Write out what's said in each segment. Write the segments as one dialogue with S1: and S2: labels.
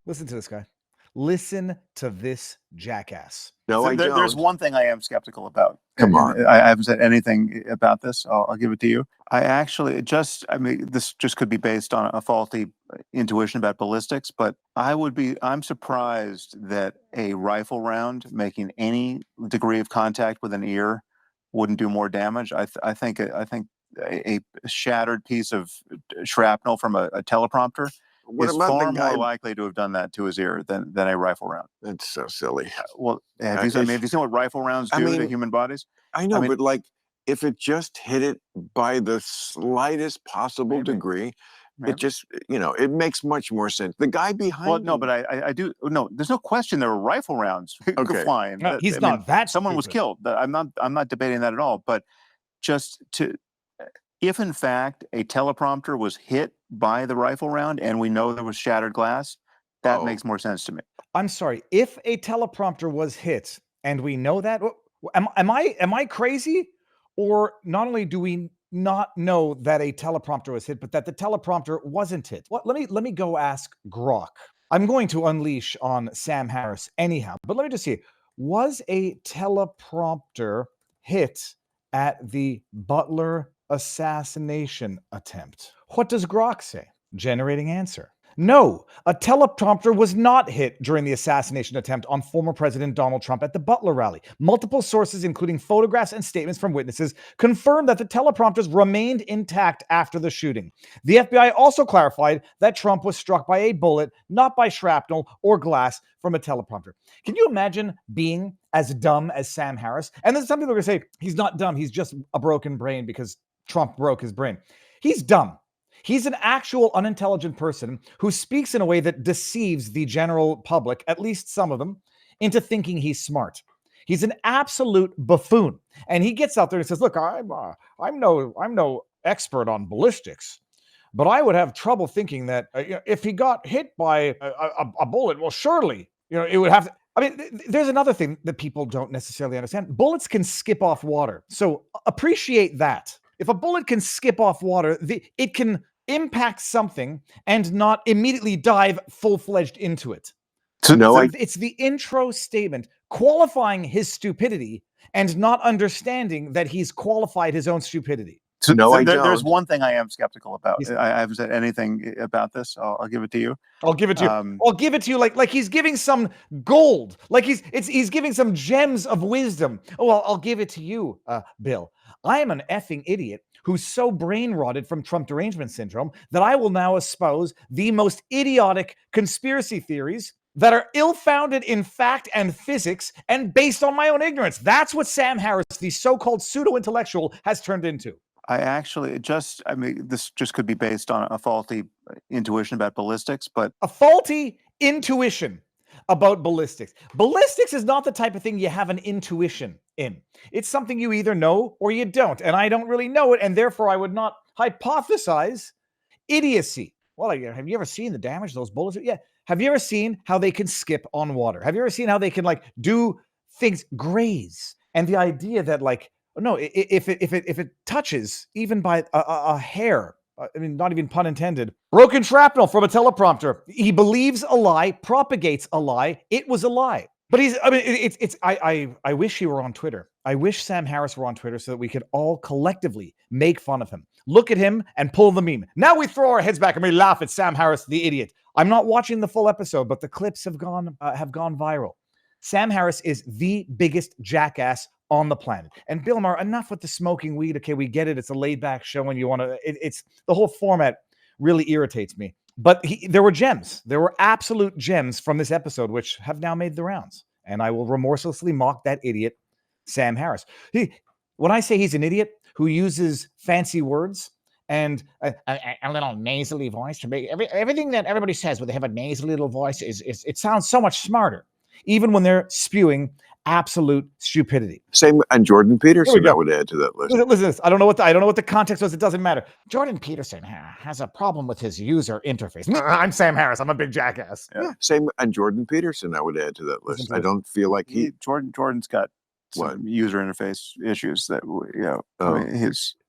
S1: Listen to this guy. Listen to this jackass.
S2: No,
S3: So
S2: I don't.
S3: there's one thing I am skeptical about.
S2: Come on.
S3: I haven't said anything about this. I'll give it to you. I mean, this just could be based on a faulty intuition about ballistics, but I'm surprised that a rifle round making any degree of contact with an ear wouldn't do more damage. I think a shattered piece of shrapnel from a teleprompter
S2: What
S3: is
S2: about
S3: far
S2: the guy?
S3: more likely to have done that to his ear than a rifle round.
S2: That's so silly.
S3: Well, have you seen what rifle rounds do to human bodies?
S2: I know,
S3: mean-
S2: but like, if it just hit it by the slightest possible
S3: Maybe.
S2: degree,
S3: Maybe.
S2: it just, it makes much more sense. The guy behind
S3: Well, no,
S2: him-
S3: but I do. No, there's no question there were rifle rounds
S2: Okay.
S3: flying.
S1: No, he's not that
S3: Someone was
S1: stupid.
S3: killed. I'm not debating that at all. But if in fact a teleprompter was hit by the rifle round and we know there was shattered glass, that makes more sense to me.
S1: I'm sorry. If a teleprompter was hit and we know that, am I crazy? Or not only do we not know that a teleprompter was hit, but that the teleprompter wasn't hit? What? Let me go ask Grok. I'm going to unleash on Sam Harris anyhow. But let me just see. Was a teleprompter hit at the Butler assassination attempt? What does Grok say? Generating answer. No, a teleprompter was not hit during the assassination attempt on former President Donald Trump at the Butler rally. Multiple sources, including photographs and statements from witnesses, confirmed that the teleprompters remained intact after the shooting. The FBI also clarified that Trump was struck by a bullet, not by shrapnel or glass from a teleprompter. Can you imagine being as dumb as Sam Harris? And then some people are going to say, he's not dumb, he's just a broken brain because Trump broke his brain. He's dumb. He's an actual unintelligent person who speaks in a way that deceives the general public, at least some of them, into thinking he's smart. He's an absolute buffoon. And he gets out there and says, look, I'm no expert on ballistics, but I would have trouble thinking that if he got hit by a bullet, well, surely, it would have to. I mean, there's another thing that people don't necessarily understand. Bullets can skip off water. So appreciate that. If a bullet can skip off water, it can impact something and not immediately dive full-fledged into it. It's the intro statement qualifying his stupidity and not understanding that he's qualified his own stupidity.
S3: There's one thing I am skeptical about. I haven't said anything about this. I'll give it to you.
S1: I'll give it to you. I'll give it to you like he's giving some gold, like he's giving some gems of wisdom. Oh, well, I'll give it to you, Bill. I am an effing idiot who's so brain rotted from Trump derangement syndrome that I will now espouse the most idiotic conspiracy theories that are ill-founded in fact and physics and based on my own ignorance. That's what Sam Harris, the so-called pseudo-intellectual, has turned into.
S3: This just could be based on a faulty intuition about ballistics, but
S1: a faulty intuition about ballistics. Ballistics is not the type of thing you have an intuition in. It's something you either know or you don't, and I don't really know it, and therefore I would not hypothesize idiocy. Well, have you ever seen the damage those bullets? Yeah. Have you ever seen how they can skip on water? Have you ever seen how they can do things, graze? And the idea that no, if it touches even by a hair, I mean, not even pun intended, broken shrapnel from a teleprompter. He believes a lie, propagates a lie. It was a lie. But I wish he were on Twitter. I wish Sam Harris were on Twitter so that we could all collectively make fun of him. Look at him and pull the meme. Now we throw our heads back and we laugh at Sam Harris, the idiot. I'm not watching the full episode, but the clips have gone viral. Sam Harris is the biggest jackass on the planet. And Bill Maher, enough with the smoking weed. Okay, we get it. It's a laid-back show and you want to... It's the whole format really irritates me. But there were gems. There were absolute gems from this episode, which have now made the rounds. And I will remorselessly mock that idiot, Sam Harris. When I say he's an idiot who uses fancy words and a little nasally voice to make everything that everybody says when they have a nasally little voice it sounds so much smarter, even when they're spewing absolute stupidity.
S2: Same, and Jordan Peterson, I would add to that list.
S1: Listen to this. I don't know what the context was. It doesn't matter. Jordan Peterson has a problem with his user interface. I'm Sam Harris. I'm a big jackass.
S2: Yeah. Same, and Jordan Peterson, I would add to that list. I don't feel like
S3: Jordan's got some user interface issues that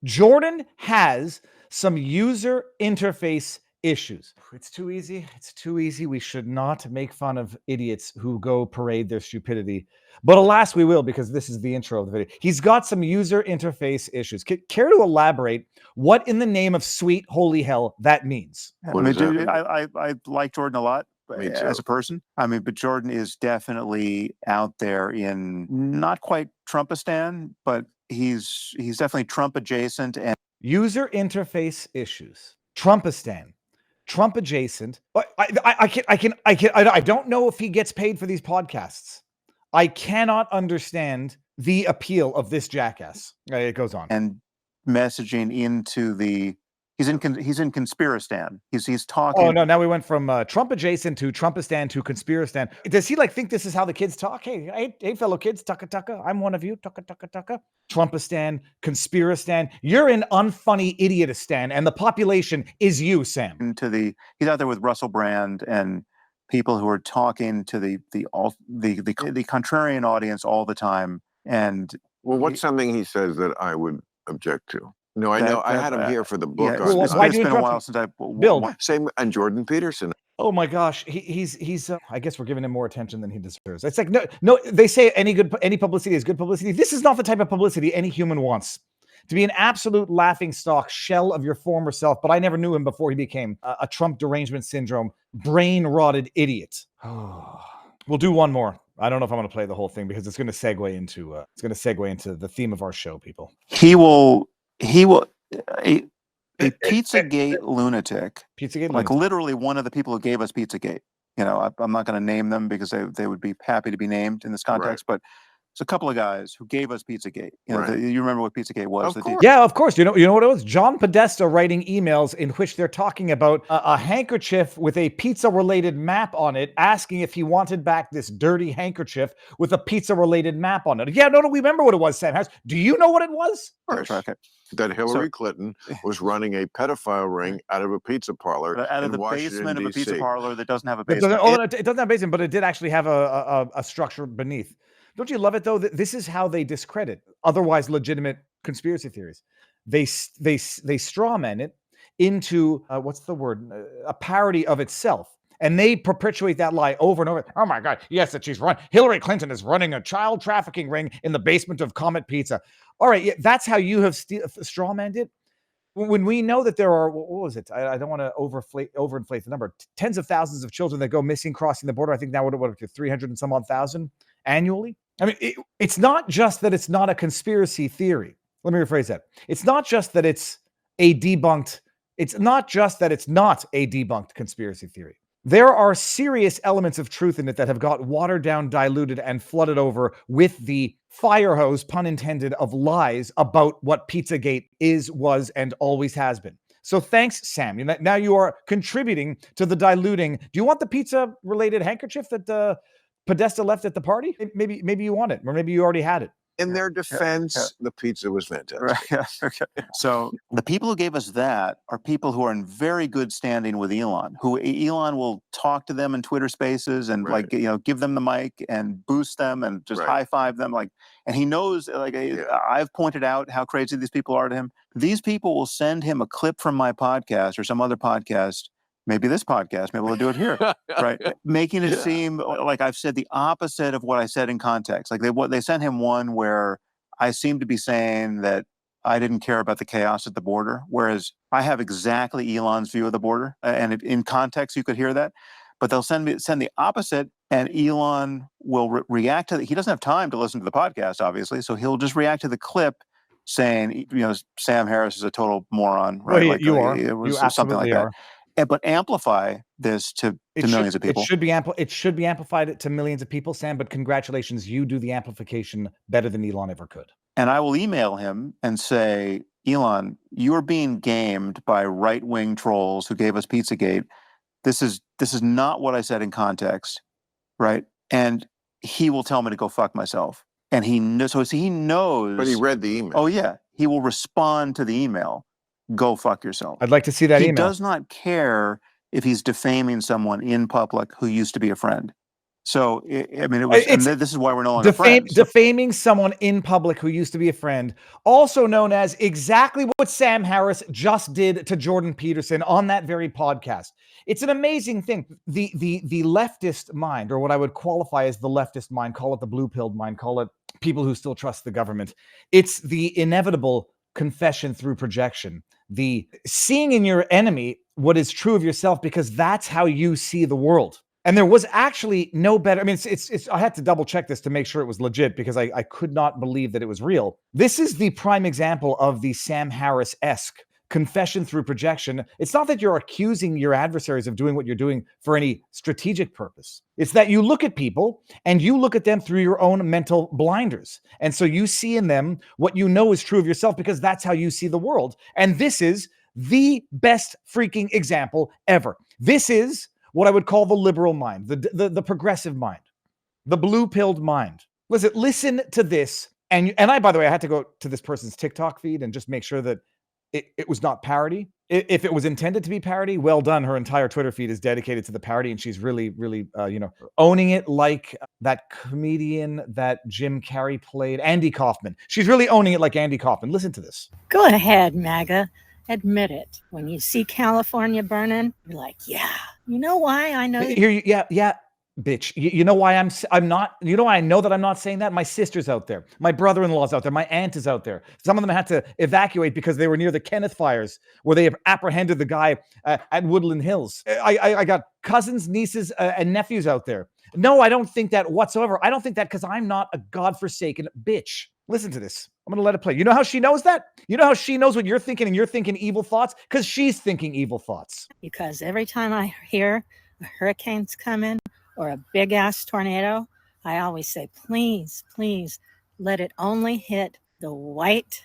S1: Jordan has some user interface issues. It's too easy. It's too easy. We should not make fun of idiots who go parade their stupidity. But alas, we will, because this is the intro of the video. He's got some user interface issues. Care to elaborate what in the name of sweet holy hell that means?
S2: What does that mean?
S3: I like Jordan a lot
S2: Me
S3: as
S2: too.
S3: a person. I mean, but Jordan is definitely out there in not quite Trumpistan, but he's definitely Trump adjacent. And
S1: User interface issues. Trumpistan. Trump adjacent. I don't know if he gets paid for these podcasts. I cannot understand the appeal of this jackass. It goes on.
S3: and messaging into the he's in Conspiristan. He's talking.
S1: Oh no! Now we went from Trump adjacent to Trumpistan to Conspiristan. Does he like think this is how the kids talk? Hey, fellow kids, tucka, I'm one of you, tucka. Trumpistan, Conspiristan. You're in unfunny idiotistan, and the population is you, Sam.
S3: Into the he's out there with Russell Brand and people who are talking to the contrarian audience all the time. And
S2: Well, what's something he says that I would object to? No, I know. I had him here for the book.
S3: Yeah,
S1: Well,
S3: it's
S1: why do you
S3: been a
S1: interrupt
S3: while
S1: him?
S3: since I
S1: Bill.
S2: Same, and Jordan Peterson.
S1: Oh my gosh, he's. I guess we're giving him more attention than he deserves. It's like no. They say any publicity is good publicity. This is not the type of publicity any human wants. To be an absolute laughingstock shell of your former self, but I never knew him before he became a Trump derangement syndrome, brain-rotted idiot. We'll do one more. I don't know if I'm going to play the whole thing because it's going to segue into the theme of our show, people.
S3: He will a Pizzagate lunatic.
S1: Pizzagate,
S3: Like literally one of the people who gave us Pizzagate. You know, I'm not going to name them because they would be happy to be named in this context, but it's a couple of guys who gave us Pizzagate. You know, you remember what Pizzagate was?
S2: Of course.
S1: Yeah, of course. You know what it was? John Podesta writing emails in which they're talking about a handkerchief with a pizza-related map on it, asking if he wanted back this dirty handkerchief with a pizza-related map on it. Yeah, no, we remember what it was, Sam Harris. Do you know what it was?
S3: Okay.
S2: That Hillary Clinton was running a pedophile ring out of a pizza parlor
S3: Out of
S2: in
S3: the
S2: Washington,
S3: basement of a pizza
S2: DC.
S3: parlor that doesn't have a
S1: It
S3: basement.
S1: doesn't have a basement, but it did actually have a structure beneath. Don't you love it though? This is how they discredit otherwise legitimate conspiracy theories. They strawman it into what's the word? A parody of itself. And they perpetuate that lie over and over. Oh my God, yes, that Hillary Clinton is running a child trafficking ring in the basement of Comet Pizza. All right, that's how you have strawmanned it. When we know that there are, what was it? I don't want to overinflate the number. Tens of thousands of children that go missing crossing the border. I think now we're up to 300 and some odd thousand annually. I mean, it's not just that it's not a conspiracy theory. Let me rephrase that. It's not just that it's not a debunked conspiracy theory. There are serious elements of truth in it that have got watered down, diluted, and flooded over with the fire hose, pun intended, of lies about what Pizzagate is, was, and always has been. So thanks, Sam. Now you are contributing to the diluting. Do you want the pizza-related handkerchief that Podesta left at the party? Maybe you want it, or maybe you already had it.
S2: In their defense, the pizza was fantastic.
S3: Okay. So the people who gave us that are people who are in very good standing with Elon, who Elon will talk to them in Twitter Spaces and give them the mic and boost them and just high five them. And he knows, I've pointed out how crazy these people are to him. These people will send him a clip from my podcast or some other podcast. Maybe this podcast, maybe we'll do it here, right? Making it seem like I've said the opposite of what I said in context. Like they sent him one where I seem to be saying that I didn't care about the chaos at the border, whereas I have exactly Elon's view of the border. And in context, you could hear that. But they'll send the opposite, and Elon will react to it. He doesn't have time to listen to the podcast, obviously, so he'll just react to the clip saying, Sam Harris is a total moron, right?
S1: Well, you are.
S3: It was
S1: You
S3: something like
S1: are.
S3: that. But amplify this to millions of people.
S1: It should be amplified to millions of people, Sam, but congratulations, you do the amplification better than Elon ever could.
S3: And I will email him and say, Elon, you are being gamed by right-wing trolls who gave us Pizzagate. This is not what I said in context, right? And he will tell me to go fuck myself. And he knows.
S2: But he read the email.
S3: Oh, yeah. He will respond to the email. Go fuck yourself.
S1: I'd like to see that email.
S3: He does not care if he's defaming someone in public who used to be a friend. So I mean, it was, and this is why we're no longer friends.
S1: Defaming someone in public who used to be a friend, also known as exactly what Sam Harris just did to Jordan Peterson on that very podcast. It's an amazing thing. The leftist mind, or what I would qualify as the leftist mind, call it the blue-pilled mind, call it people who still trust the government. It's the inevitable confession through projection, the seeing in your enemy what is true of yourself because that's how you see the world. And there was actually no better. I mean, it's I had to double check this to make sure it was legit because I could not believe that it was real. This is the prime example of the Sam Harris-esque confession through projection. It's not that you're accusing your adversaries of doing what you're doing for any strategic purpose. It's that you look at people and you look at them through your own mental blinders. And so you see in them what you know is true of yourself because that's how you see the world. And this is the best freaking example ever. This is what I would call the liberal mind, the progressive mind, the blue-pilled mind. Listen to this. And I, by the way, I had to go to this person's TikTok feed and just make sure that it was not parody. If it was intended to be parody, well done. Her entire Twitter feed is dedicated to the parody, and she's really, really, owning it like that comedian that Jim Carrey played, Andy Kaufman. She's really owning it like Andy Kaufman. Listen to this.
S4: Go ahead, MAGA. Admit it. When you see California burning, you're like, yeah. You know why I know?
S1: Yeah, bitch. You know why I'm not? You know why I know that I'm not saying that? My sister's out there. My brother-in-law's out there. My aunt is out there. Some of them had to evacuate because they were near the Kenneth fires, where they apprehended the guy at Woodland Hills. I got cousins, nieces, and nephews out there. No, I don't think that whatsoever. I don't think that because I'm not a godforsaken bitch. Listen to this. I'm going to let it play. You know how she knows that? You know how she knows what you're thinking and you're thinking evil thoughts? Because she's thinking evil thoughts.
S4: Because every time I hear a hurricane's coming or a big ass tornado, I always say, please, please let it only hit the white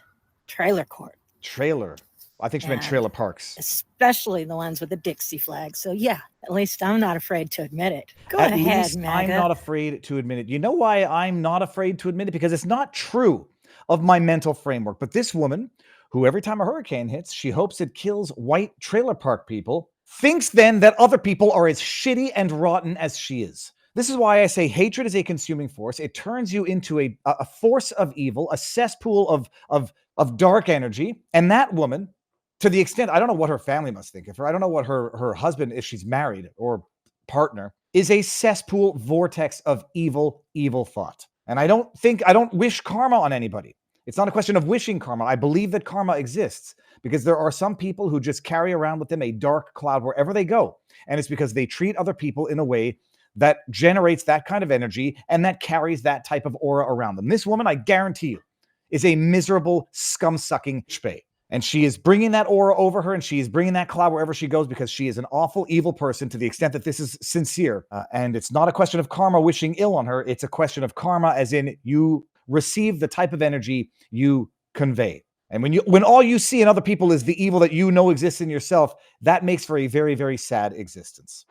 S4: trailer court.
S1: Trailer. I think she meant trailer parks.
S4: Especially the ones with the Dixie flag. So yeah, at least I'm not afraid to admit it. Go ahead, MAGA.
S1: I'm not afraid to admit it. You know why I'm not afraid to admit it? Because it's not true of my mental framework. But this woman, who every time a hurricane hits, she hopes it kills white trailer park people, thinks then that other people are as shitty and rotten as she is. This is why I say hatred is a consuming force. It turns you into a force of evil, a cesspool of dark energy. And that woman, to the extent, I don't know what her family must think of her. I don't know what her husband, if she's married or partner, is a cesspool vortex of evil, evil thought. And I don't wish karma on anybody. It's not a question of wishing karma. I believe that karma exists because there are some people who just carry around with them a dark cloud wherever they go. And it's because they treat other people in a way that generates that kind of energy and that carries that type of aura around them. This woman, I guarantee you, is a miserable, scum-sucking spay. And she is bringing that aura over her, and she is bringing that cloud wherever she goes because she is an awful, evil person to the extent that this is sincere. And it's not a question of karma wishing ill on her. It's a question of karma as in you receive the type of energy you convey. And when all you see in other people is the evil that you know exists in yourself, that makes for a very, very sad existence.